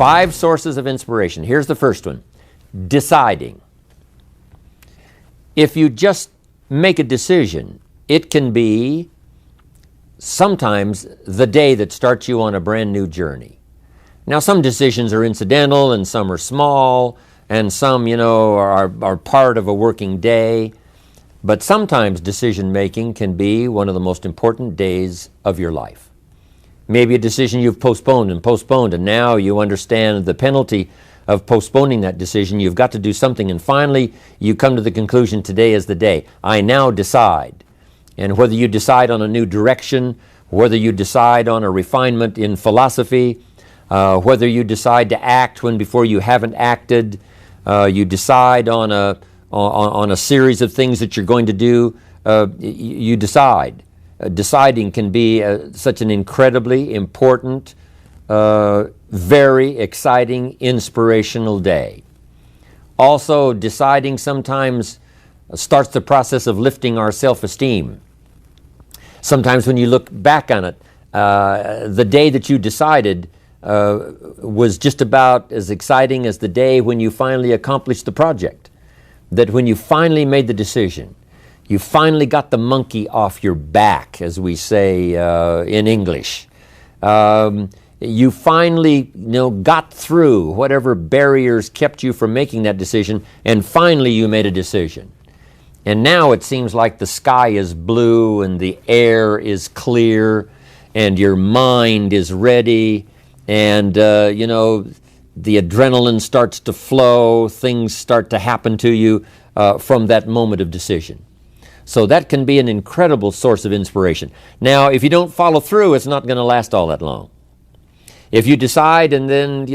5 sources of inspiration. Here's the first one. Deciding. If you just make a decision, it can be sometimes the day that starts you on a brand new journey. Now, some decisions are incidental and some are small and some, are part of a working day. But sometimes decision making can be one of the most important days of your life. Maybe a decision you've postponed, and now you understand the penalty of postponing that decision. You've got to do something, and finally you come to the conclusion, today is the day. I now decide. And whether you decide on a new direction, whether you decide on a refinement in philosophy, whether you decide to act when before you haven't acted, you decide on a series of things that you're going to do, you decide. Deciding can be such an incredibly important, very exciting, inspirational day. Also, deciding sometimes starts the process of lifting our self-esteem. Sometimes when you look back on it, the day that you decided was just about as exciting as the day when you finally accomplished the project. That when you finally made the decision, you finally got the monkey off your back, as we say in English. You finally got through whatever barriers kept you from making that decision, and finally you made a decision. And now it seems like the sky is blue and the air is clear and your mind is ready, and the adrenaline starts to flow, things start to happen to you from that moment of decision. So that can be an incredible source of inspiration. Now, if you don't follow through, it's not going to last all that long. If you decide and then,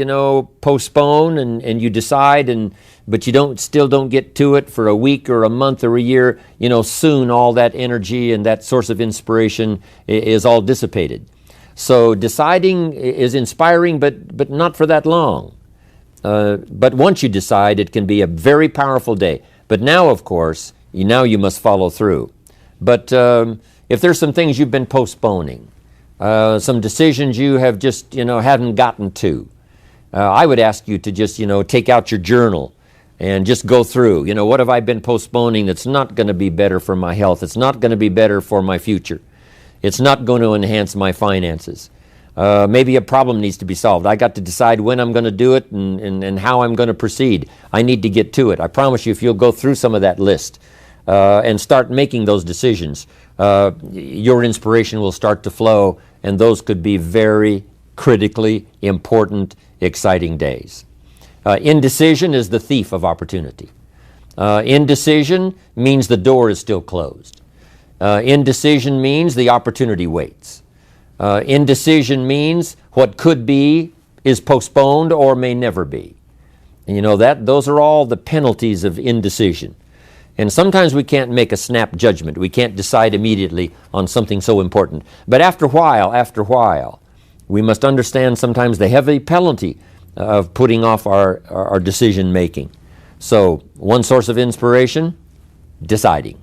postpone and you decide, but you still don't get to it for a week or a month or a year, soon all that energy and that source of inspiration is all dissipated. So deciding is inspiring, but not for that long. But once you decide, it can be a very powerful day. But now, of course, you must follow through. But if there's some things you've been postponing, some decisions you have just, hadn't gotten to, I would ask you to just, take out your journal and just go through, what have I been postponing that's not going to be better for my health? It's not going to be better for my future. It's not going to enhance my finances. Maybe a problem needs to be solved. I got to decide when I'm going to do it and how I'm going to proceed. I need to get to it. I promise you, if you'll go through some of that list and start making those decisions, your inspiration will start to flow, and those could be very critically important, exciting days. Indecision is the thief of opportunity. Indecision means the door is still closed. Indecision means the opportunity waits. Indecision means what could be is postponed or may never be. And those are all the penalties of indecision. And sometimes we can't make a snap judgment. We can't decide immediately on something so important. But after a while, we must understand sometimes the heavy penalty of putting off our decision making. So, one source of inspiration, deciding.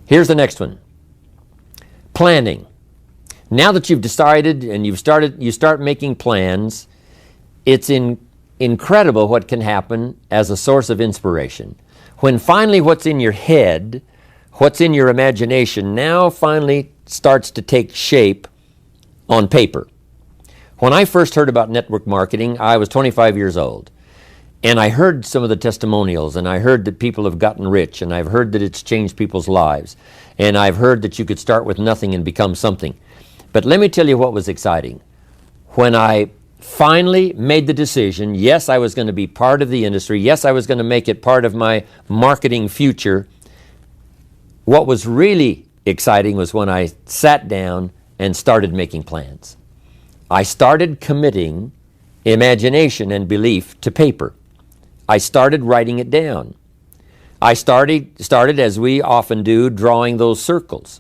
Here's the next one. Planning. Now that you've decided and you start making plans, it's incredible what can happen as a source of inspiration. When finally what's in your head, what's in your imagination, now finally starts to take shape on paper. When I first heard about network marketing, I was 25 years old. And I heard some of the testimonials, and I heard that people have gotten rich, and I've heard that it's changed people's lives. And I've heard that you could start with nothing and become something. But let me tell you what was exciting. When I finally made the decision, yes, I was going to be part of the industry, yes, I was going to make it part of my marketing future, what was really exciting was when I sat down and started making plans. I started committing imagination and belief to paper. I started writing it down. I started, as we often do, drawing those circles.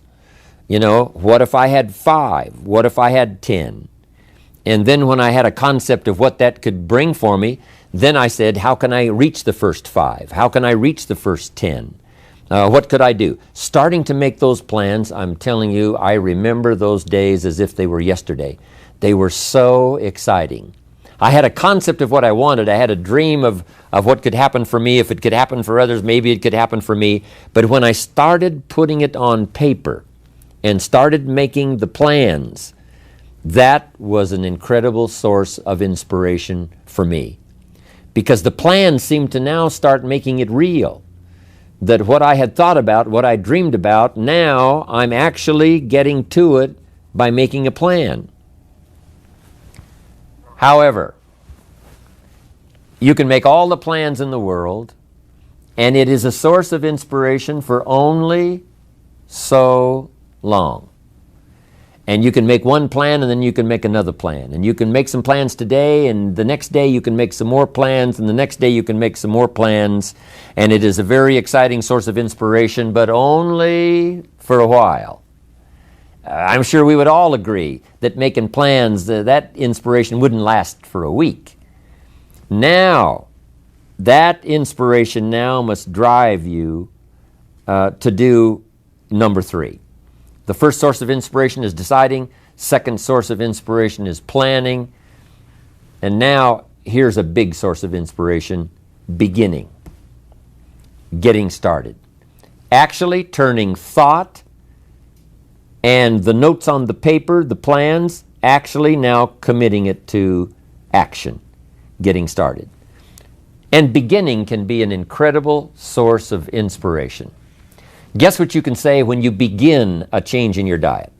What if I had 5? What if I had 10? And then when I had a concept of what that could bring for me, then I said, how can I reach the first 5? How can I reach the first 10? What could I do? Starting to make those plans, I'm telling you, I remember those days as if they were yesterday. They were so exciting. I had a concept of what I wanted. I had a dream of what could happen for me. If it could happen for others, maybe it could happen for me. But when I started putting it on paper and started making the plans, that was an incredible source of inspiration for me. Because the plans seemed to now start making it real. That what I had thought about, what I dreamed about, now I'm actually getting to it by making a plan. However, you can make all the plans in the world, and it is a source of inspiration for only so long. And you can make one plan, and then you can make another plan. And you can make some plans today, and the next day you can make some more plans, and the next day you can make some more plans. And it is a very exciting source of inspiration, but only for a while. I'm sure we would all agree that making plans, that inspiration wouldn't last for a week. Now, that inspiration now must drive you to do number 3. The first source of inspiration is deciding. Second source of inspiration is planning. And now, here's a big source of inspiration, beginning. Getting started. Actually turning thought and the notes on the paper, the plans, actually now committing it to action. Getting started. And beginning can be an incredible source of inspiration. Guess what you can say when you begin a change in your diet?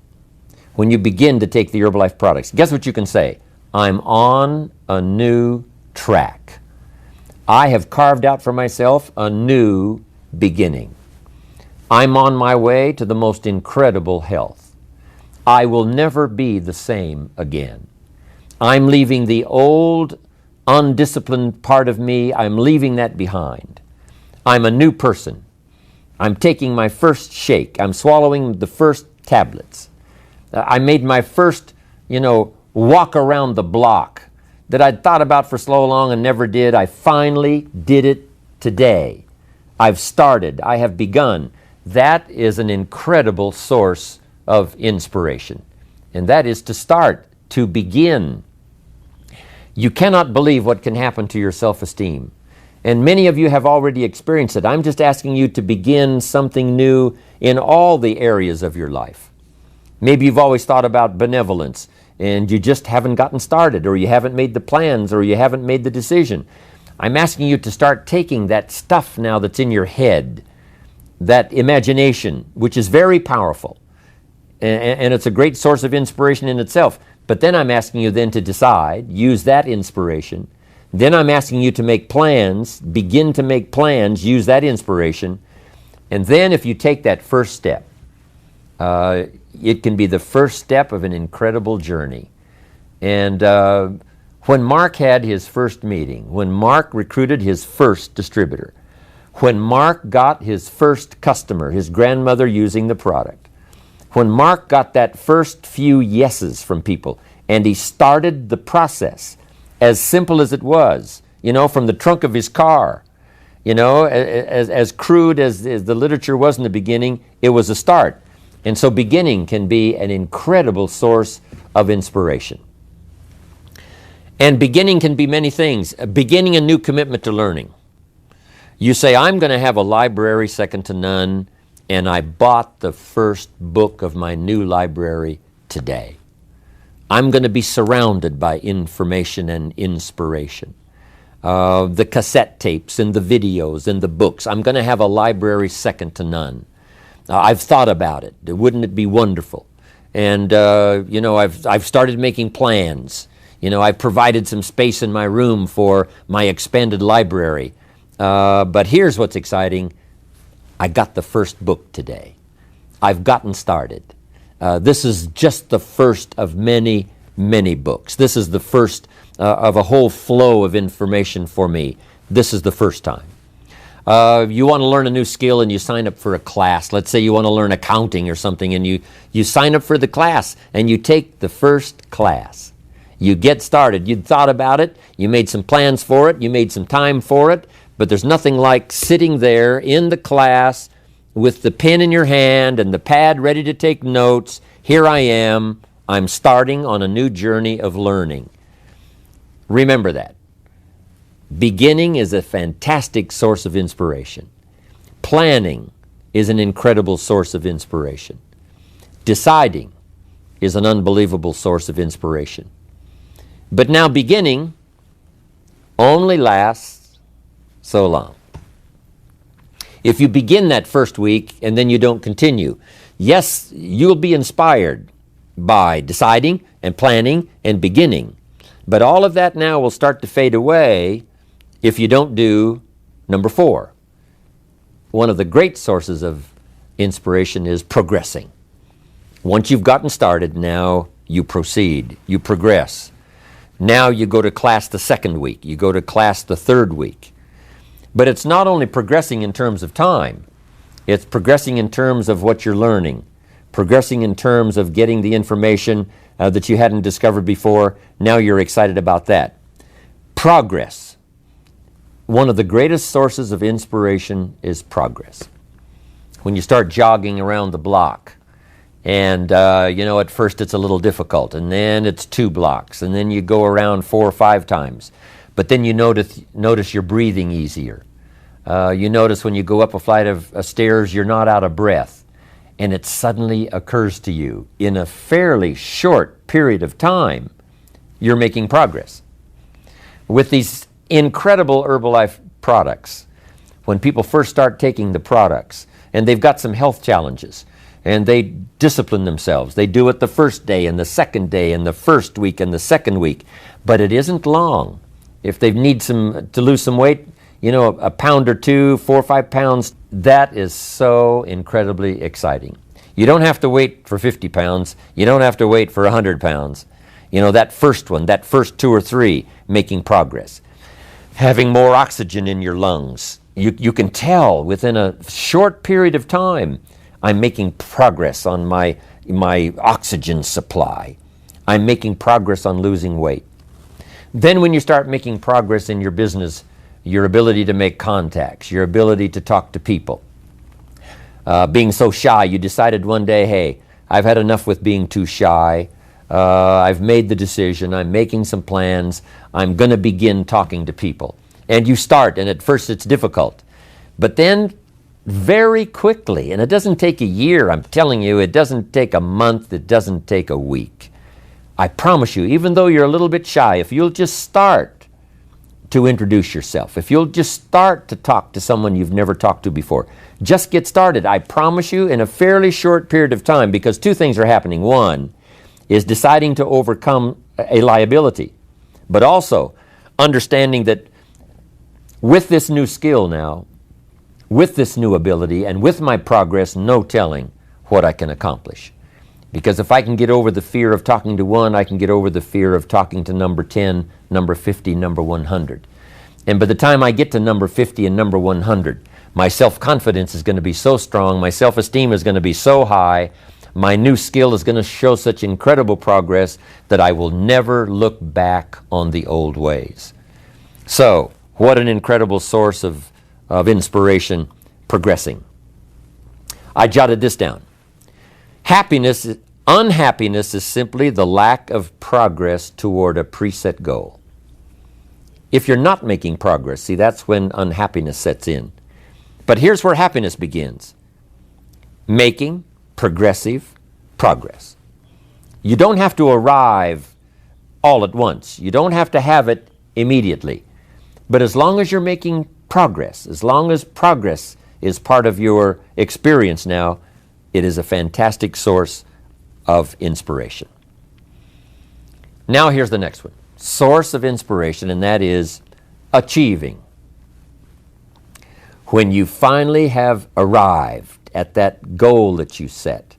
When you begin to take the Herbalife products, guess what you can say? I'm on a new track. I have carved out for myself a new beginning. I'm on my way to the most incredible health. I will never be the same again. I'm leaving the old, undisciplined part of me. I'm leaving that behind. I'm a new person. I'm taking my first shake. I'm swallowing the first tablets. I made my first, walk around the block that I'd thought about for so long and never did. I finally did it today. I've started. I have begun. That is an incredible source of inspiration. And that is to start, to begin. You cannot believe what can happen to your self-esteem. And many of you have already experienced it. I'm just asking you to begin something new in all the areas of your life. Maybe you've always thought about benevolence and you just haven't gotten started, or you haven't made the plans, or you haven't made the decision. I'm asking you to start taking that stuff now that's in your head, that imagination, which is very powerful, and it's a great source of inspiration in itself. But then I'm asking you then to decide, use that inspiration. Then I'm asking you to make plans, begin to make plans, use that inspiration. And then if you take that first step, it can be the first step of an incredible journey. And when Mark had his first meeting, when Mark recruited his first distributor, when Mark got his first customer, his grandmother using the product, when Mark got that first few yeses from people, and he started the process, as simple as it was, from the trunk of his car, as crude as the literature was in the beginning, it was a start. And so beginning can be an incredible source of inspiration. And beginning can be many things. Beginning a new commitment to learning. You say, I'm going to have a library second to none, and I bought the first book of my new library today. I'm going to be surrounded by information and inspiration. The cassette tapes and the videos and the books. I'm going to have a library second to none. I've thought about it. Wouldn't it be wonderful? And, I've started making plans. I've provided some space in my room for my expanded library. But here's what's exciting. I got the first book today. I've gotten started. This is just the first of many, many books. This is the first of a whole flow of information for me. This is the first time. You want to learn a new skill and you sign up for a class. Let's say you want to learn accounting or something, and you sign up for the class and you take the first class. You get started. You'd thought about it. You made some plans for it. You made some time for it. But there's nothing like sitting there in the class with the pen in your hand and the pad ready to take notes. Here I am. I'm starting on a new journey of learning. Remember that. Beginning is a fantastic source of inspiration. Planning is an incredible source of inspiration. Deciding is an unbelievable source of inspiration. But now beginning only lasts so long. If you begin that first week and then you don't continue, yes, you'll be inspired by deciding and planning and beginning. But all of that now will start to fade away if you don't do number 4. One of the great sources of inspiration is progressing. Once you've gotten started, now you proceed, you progress. Now you go to class the second week, you go to class the third week. But it's not only progressing in terms of time, it's progressing in terms of what you're learning, progressing in terms of getting the information that you hadn't discovered before. Now you're excited about that. Progress. One of the greatest sources of inspiration is progress. When you start jogging around the block, and at first it's a little difficult, and then it's 2 blocks, and then you go around 4 or 5 times. But then you notice you're breathing easier. You notice when you go up a flight of stairs, you're not out of breath. And it suddenly occurs to you, in a fairly short period of time, you're making progress. With these incredible Herbalife products, when people first start taking the products, and they've got some health challenges, and they discipline themselves. They do it the first day, and the second day, and the first week, and the second week. But it isn't long. If they need to lose some weight, a pound or 2, 4 or 5 pounds, that is so incredibly exciting. You don't have to wait for 50 pounds. You don't have to wait for 100 pounds. That first one, that first 2 or 3, making progress. Having more oxygen in your lungs. You can tell within a short period of time, I'm making progress on my oxygen supply. I'm making progress on losing weight. Then when you start making progress in your business, your ability to make contacts, your ability to talk to people. Being so shy, you decided one day, hey, I've had enough with being too shy. I've made the decision. I'm making some plans. I'm going to begin talking to people. And you start, and at first it's difficult. But then very quickly, and it doesn't take a year, I'm telling you, it doesn't take a month, it doesn't take a week. I promise you, even though you're a little bit shy, if you'll just start to introduce yourself, if you'll just start to talk to someone you've never talked to before, just get started. I promise you, in a fairly short period of time, because 2 things are happening. One is deciding to overcome a liability, but also understanding that with this new skill now, with this new ability, and with my progress, no telling what I can accomplish. Because if I can get over the fear of talking to 1, I can get over the fear of talking to number 10, number 50, number 100. And by the time I get to number 50 and number 100, my self-confidence is going to be so strong, my self-esteem is going to be so high, my new skill is going to show such incredible progress that I will never look back on the old ways. So, what an incredible source of inspiration, progressing. I jotted this down. Unhappiness is simply the lack of progress toward a preset goal. If you're not making progress, see, that's when unhappiness sets in. But here's where happiness begins. Making progressive progress. You don't have to arrive all at once. You don't have to have it immediately. But as long as you're making progress, as long as progress is part of your experience now, it is a fantastic source of inspiration. Now here's the next one. Source of inspiration, and that is achieving. When you finally have arrived at that goal that you set,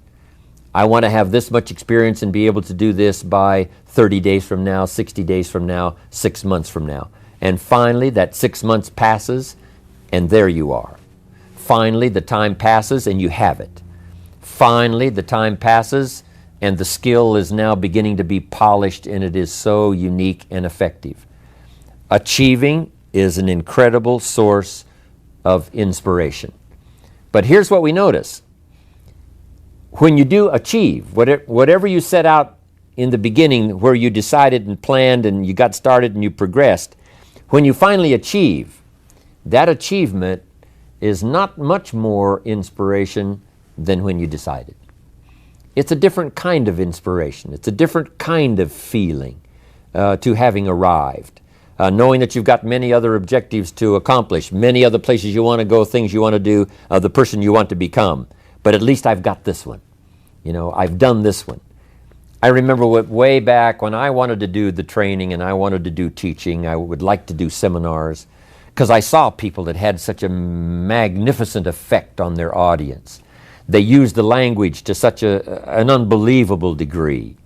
I want to have this much experience and be able to do this by 30 days from now, 60 days from now, 6 months from now. And finally, that 6 months passes, and there you are. Finally, the time passes, and you have it. Finally, the time passes, and the skill is now beginning to be polished, and it is so unique and effective. Achieving is an incredible source of inspiration. But here's what we notice. When you do achieve, whatever you set out in the beginning where you decided and planned and you got started and you progressed, when you finally achieve, that achievement is not much more inspiration than when you decided. It's a different kind of inspiration. It's a different kind of feeling to having arrived. Knowing that you've got many other objectives to accomplish, many other places you want to go, things you want to do, the person you want to become. But at least I've got this one. You know, I've done this one. I remember way back when I wanted to do the training and I wanted to do teaching, I would like to do seminars, because I saw people that had such a magnificent effect on their audience. They used the language to such an unbelievable degree.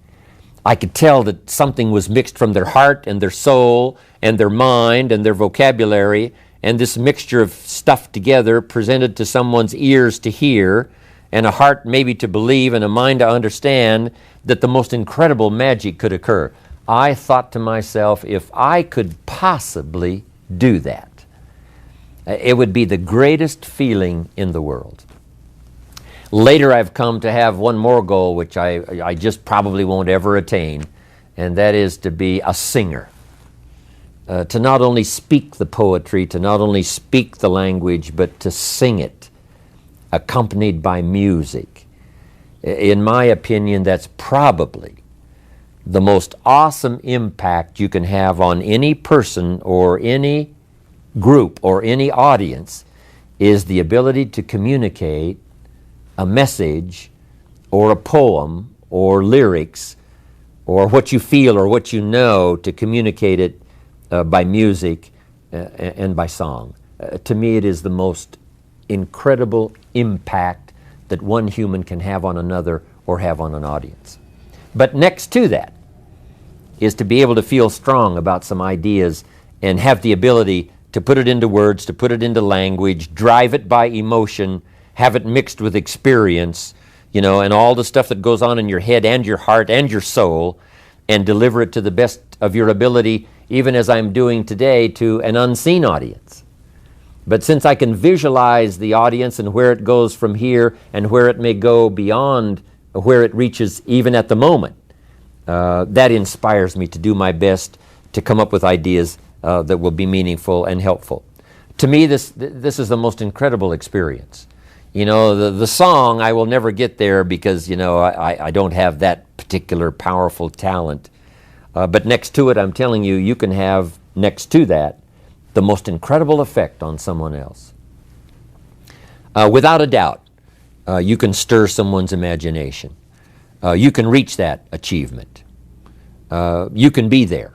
I could tell that something was mixed from their heart and their soul and their mind and their vocabulary, and this mixture of stuff together presented to someone's ears to hear and a heart maybe to believe and a mind to understand that the most incredible magic could occur. I thought to myself, if I could possibly do that, it would be the greatest feeling in the world. Later I've come to have one more goal, which I just probably won't ever attain, and that is to be a singer. To not only speak the poetry, to not only speak the language, but to sing it, accompanied by music. In my opinion, that's probably the most awesome impact you can have on any person or any group or any audience, is the ability to communicate a message or a poem or lyrics or what you feel or what you know, to communicate it by music and by song. To me, it is the most incredible impact that one human can have on another or have on an audience. But next to that is to be able to feel strong about some ideas and have the ability to put it into words, to put it into language, drive it by emotion, have it mixed with experience, you know, and all the stuff that goes on in your head and your heart and your soul, and deliver it to the best of your ability, even as I'm doing today, to an unseen audience. But since I can visualize the audience and where it goes from here and where it may go beyond where it reaches even at the moment, that inspires me to do my best to come up with ideas that will be meaningful and helpful. To me, this is the most incredible experience. You know, the song, I will never get there because, you know, I don't have that particular powerful talent. But next to it, I'm telling you, you can have next to that the most incredible effect on someone else. Without a doubt, you can stir someone's imagination. You can reach that achievement. You can be there.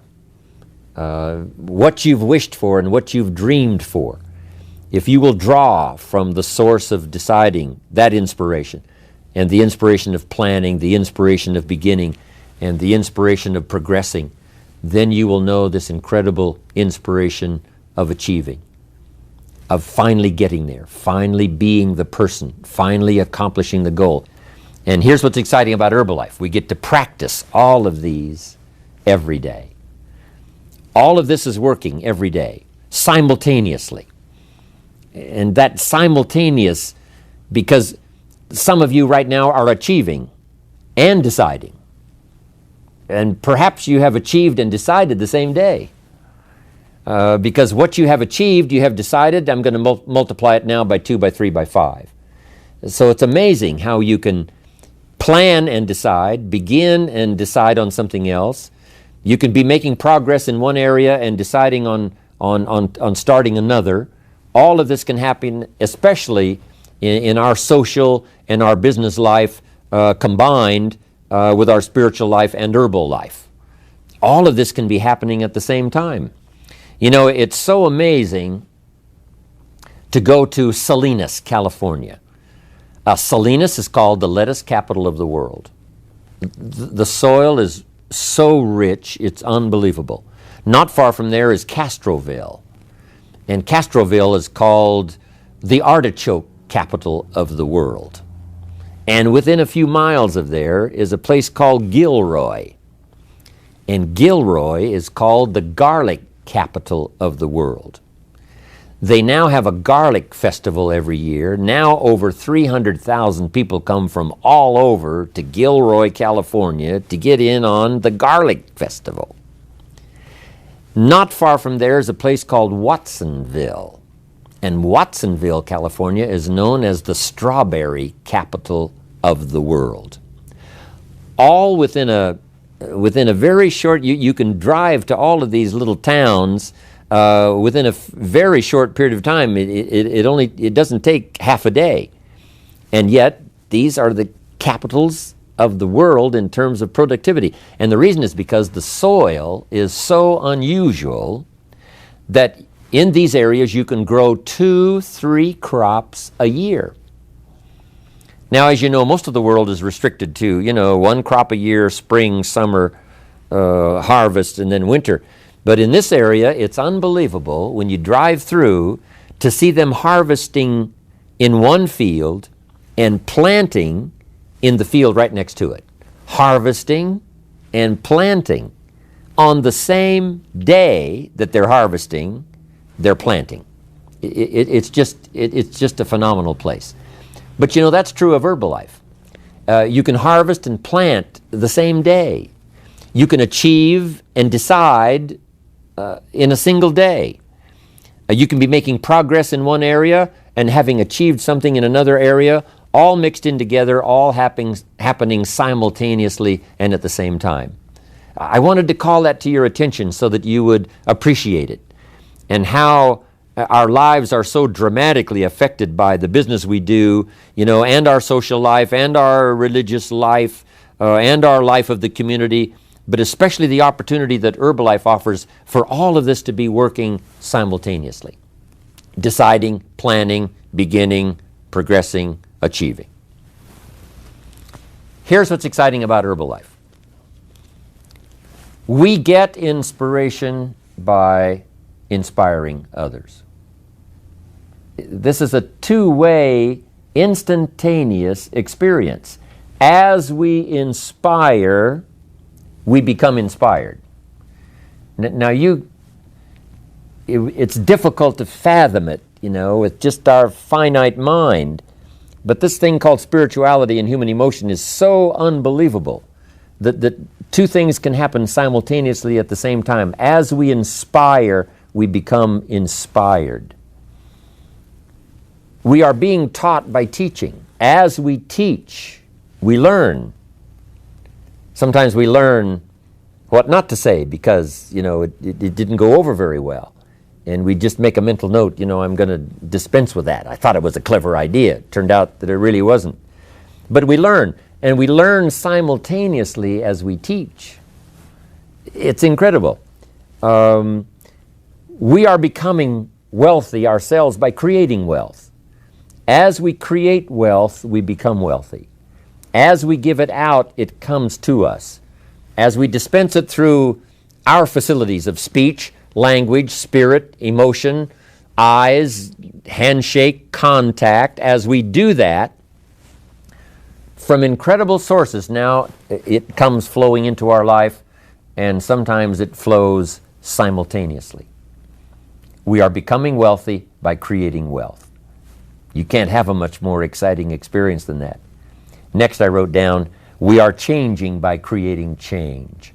What you've wished for and what you've dreamed for, if you will draw from the source of deciding, that inspiration, and the inspiration of planning, the inspiration of beginning, and the inspiration of progressing, then you will know this incredible inspiration of achieving, of finally getting there, finally being the person, finally accomplishing the goal. And here's what's exciting about Herbalife. We get to practice all of these every day. All of this is working every day, simultaneously. And that simultaneous, because some of you right now are achieving and deciding. And perhaps you have achieved and decided the same day. Because what you have achieved, you have decided, I'm going to multiply it now by 2, by 3, by 5. So it's amazing how you can plan and decide, begin and decide on something else. You can be making progress in one area and deciding on starting another. All of this can happen, especially in our social and our business life combined with our spiritual life and herbal life. All of this can be happening at the same time. You know, it's so amazing to go to Salinas, California. Salinas is called the lettuce capital of the world. The soil is so rich, it's unbelievable. Not far from there is Castroville. And Castroville is called the artichoke capital of the world. And within a few miles of there is a place called Gilroy. And Gilroy is called the garlic capital of the world. They now have a garlic festival every year. Now over 300,000 people come from all over to Gilroy, California to get in on the garlic festival. Not far from there is a place called Watsonville. And Watsonville, California is known as the strawberry capital of the world. All within a very short, you can drive to all of these little towns within a very short period of time. It doesn't take half a day. And yet, these are the capitals of the world in terms of productivity. And the reason is because the soil is so unusual that in these areas you can grow 2-3 crops a year. Now, as you know, most of the world is restricted to, one crop a year, spring, summer, harvest, and then winter. But in this area, it's unbelievable when you drive through to see them harvesting in one field and planting in the field right next to it. Harvesting and planting. On the same day that they're harvesting, they're planting. It's just a phenomenal place. But that's true of Herbalife. You can harvest and plant the same day. You can achieve and decide in a single day. You can be making progress in one area and having achieved something in another area, all mixed in together, all happening simultaneously and at the same time. I wanted to call that to your attention so that you would appreciate it, and how our lives are so dramatically affected by the business we do, and our social life, and our religious life, and our life of the community, but especially the opportunity that Herbalife offers for all of this to be working simultaneously. Deciding, planning, beginning, progressing, achieving. Here's what's exciting about Herbalife. We get inspiration by inspiring others. This is a two-way, instantaneous experience. As we inspire, we become inspired. Now it's difficult to fathom it, with just our finite mind. But this thing called spirituality and human emotion is so unbelievable that two things can happen simultaneously at the same time. As we inspire, we become inspired. We are being taught by teaching. As we teach, we learn. Sometimes we learn what not to say because, it didn't go over very well. And we just make a mental note, I'm going to dispense with that. I thought it was a clever idea. It turned out that it really wasn't. But we learn, and we learn simultaneously as we teach. It's incredible. We are becoming wealthy ourselves by creating wealth. As we create wealth, we become wealthy. As we give it out, it comes to us. As we dispense it through our facilities of speech, language, spirit, emotion, eyes, handshake, contact, as we do that, from incredible sources, now it comes flowing into our life, and sometimes it flows simultaneously. We are becoming wealthy by creating wealth. You can't have a much more exciting experience than that. Next, I wrote down, we are changing by creating change.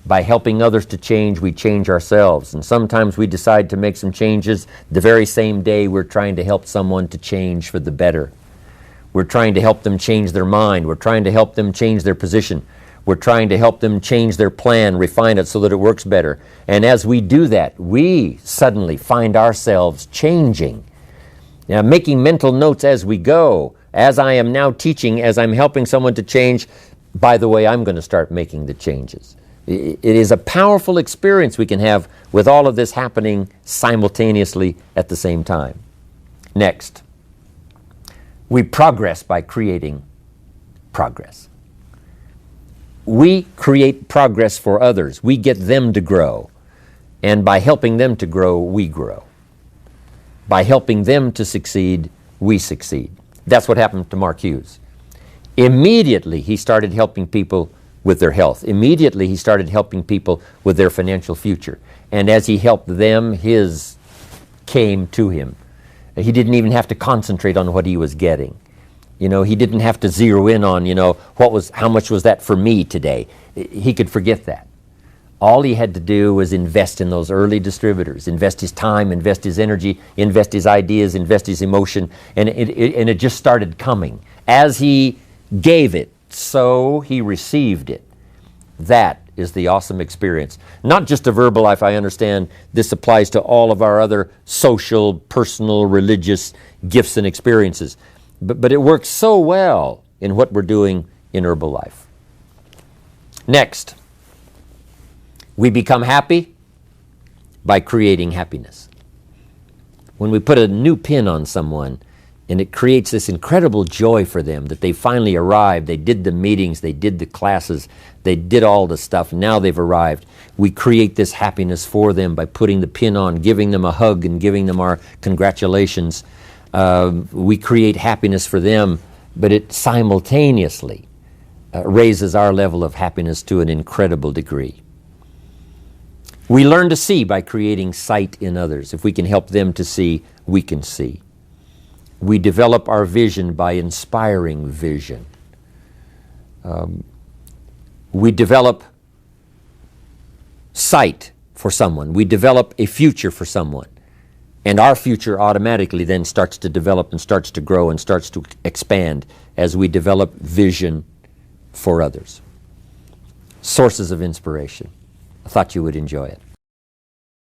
By helping others to change, we change ourselves. And sometimes we decide to make some changes the very same day we're trying to help someone to change for the better. We're trying to help them change their mind. We're trying to help them change their position. We're trying to help them change their plan, refine it so that it works better. And as we do that, we suddenly find ourselves changing. Now, making mental notes as we go. As I am now teaching, as I'm helping someone to change, by the way, I'm going to start making the changes. It is a powerful experience we can have with all of this happening simultaneously at the same time. Next, we progress by creating progress. We create progress for others. We get them to grow. And by helping them to grow, we grow. By helping them to succeed, we succeed. That's what happened to Mark Hughes. Immediately, he started helping people with their health. Immediately, he started helping people with their financial future. And as he helped them, his came to him. He didn't even have to concentrate on what he was getting. He didn't have to zero in on, how much was that for me today. He could forget that. All he had to do was invest in those early distributors, invest his time, invest his energy, invest his ideas, invest his emotion, and it just started coming. As he gave it, so he received it. That is the awesome experience. Not just a verbal life. I understand this applies to all of our other social, personal, religious gifts and experiences. But it works so well in what we're doing in Herbalife. Next, we become happy by creating happiness. When we put a new pin on someone, and it creates this incredible joy for them that they finally arrived, they did the meetings, they did the classes, they did all the stuff, now they've arrived. We create this happiness for them by putting the pin on, giving them a hug and giving them our congratulations. We create happiness for them, but it simultaneously raises our level of happiness to an incredible degree. We learn to see by creating sight in others. If we can help them to see, we can see. We develop our vision by inspiring vision. We develop sight for someone. We develop a future for someone. And our future automatically then starts to develop and starts to grow and starts to expand as we develop vision for others. Sources of inspiration. I thought you would enjoy it.